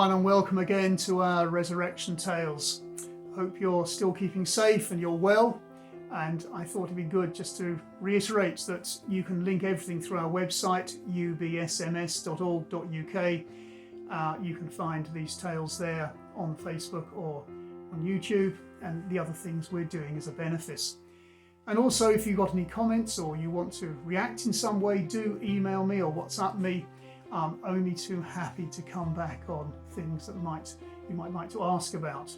everyone, and welcome again to our Resurrection Tales. Hope you're still keeping safe and you're well. And I thought it'd be good just to reiterate that you can link everything through our website, ubsms.org.uk. You can find these tales there on Facebook or on YouTube and the other things we're doing as a benefice. And also, if you've got any comments or you want to react in some way, do email me or WhatsApp me. I'm only too happy to come back on things that you might like to ask about.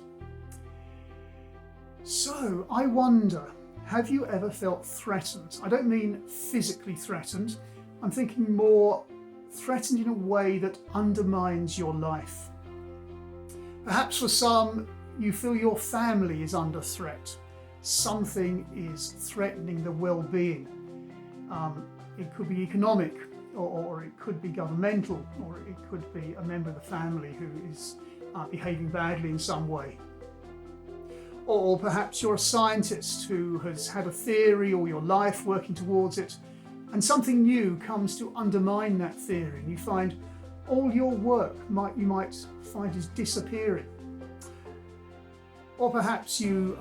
So, I wonder, have you ever felt threatened? I don't mean physically threatened. I'm thinking more threatened in a way that undermines your life. Perhaps for some, you feel your family is under threat. Something is threatening the well-being. It could be economic, or it could be governmental, or it could be a member of the family who is behaving badly in some way. Or perhaps you're a scientist who has had a theory all your life working towards it, and something new comes to undermine that theory, and you find all your work you might find is disappearing. Or perhaps you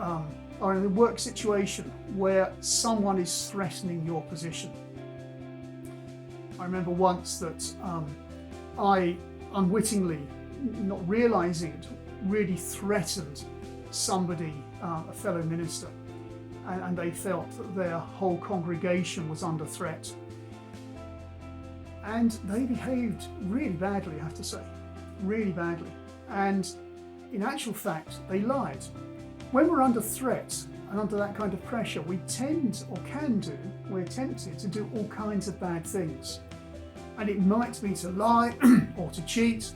are in a work situation where someone is threatening your position. I remember once that I unwittingly, not realising it, really threatened somebody, a fellow minister, and they felt that their whole congregation was under threat. And they behaved really badly, I have to say, really badly. And in actual fact, they lied. When we're under threat and under that kind of pressure, we're tempted to do all kinds of bad things. And it might be to lie or to cheat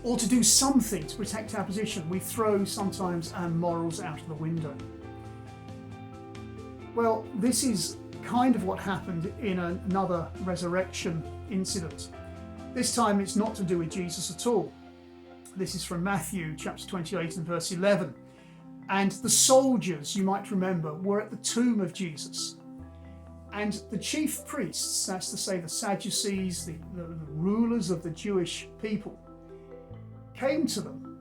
or to do something to protect our position. We throw sometimes our morals out of the window. Well, this is kind of what happened in another resurrection incident. This time it's not to do with Jesus at all. This is from Matthew chapter 28 and verse 11. And the soldiers, you might remember, were at the tomb of Jesus. And the chief priests, that's to say the Sadducees, the rulers of the Jewish people, came to them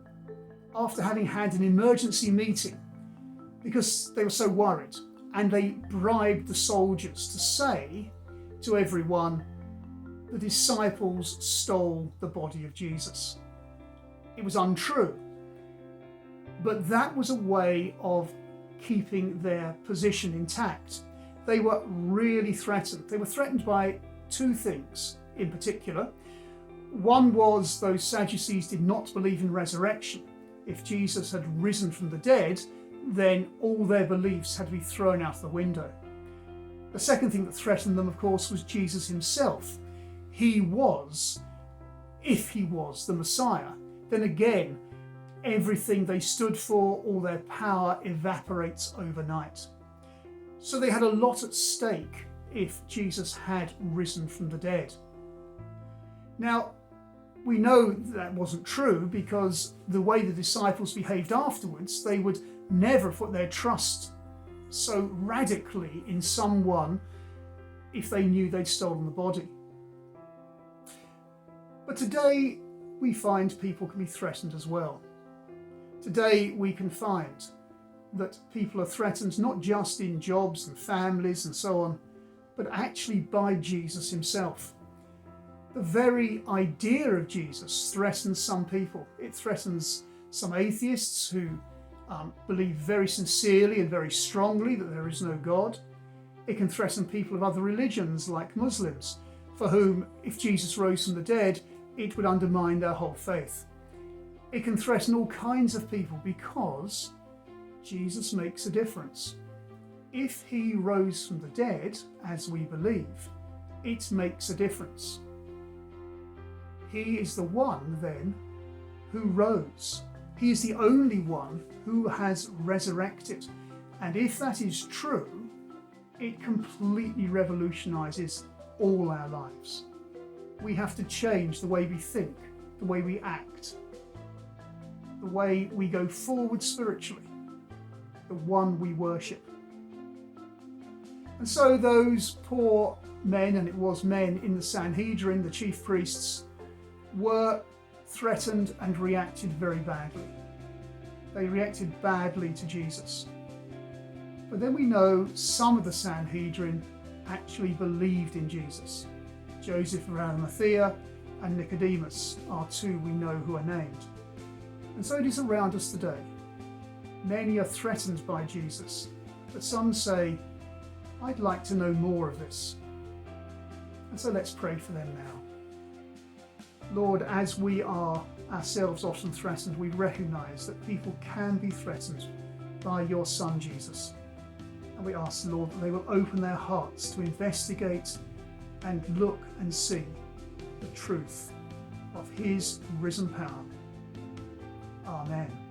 after having had an emergency meeting because they were so worried. And they bribed the soldiers to say to everyone, the disciples stole the body of Jesus. It was untrue. But that was a way of keeping their position intact. They were really threatened. They were threatened by two things in particular. One was those Sadducees did not believe in resurrection. If Jesus had risen from the dead, then all their beliefs had to be thrown out the window. The second thing that threatened them, of course, was Jesus himself. If he was the Messiah, then again, everything they stood for, all their power evaporates overnight. So they had a lot at stake if Jesus had risen from the dead. Now, we know that wasn't true because the way the disciples behaved afterwards, they would never put their trust so radically in someone if they knew they'd stolen the body. But today we find people can be threatened as well. Today we can find that people are threatened not just in jobs and families and so on, but actually by Jesus himself. The very idea of Jesus threatens some people. It threatens some atheists who believe very sincerely and very strongly that there is no God. It can threaten people of other religions like Muslims, for whom, if Jesus rose from the dead, it would undermine their whole faith. It can threaten all kinds of people because Jesus makes a difference. If he rose from the dead, as we believe, it makes a difference. He is the one, then, who rose. He is the only one who has resurrected. And if that is true, it completely revolutionises all our lives. We have to change the way we think, the way we act, the way we go forward spiritually, the one we worship. And so those poor men, and it was men in the Sanhedrin, the chief priests, were threatened and reacted very badly. They reacted badly to Jesus. But then we know some of the Sanhedrin actually believed in Jesus. Joseph of Arimathea and Nicodemus are two we know who are named. And so it is around us today. Many are threatened by Jesus, but some say, I'd like to know more of this. And so let's pray for them now. Lord, as we are ourselves often threatened, we recognise that people can be threatened by your Son Jesus. And we ask, Lord, that they will open their hearts to investigate and look and see the truth of his risen power. Amen.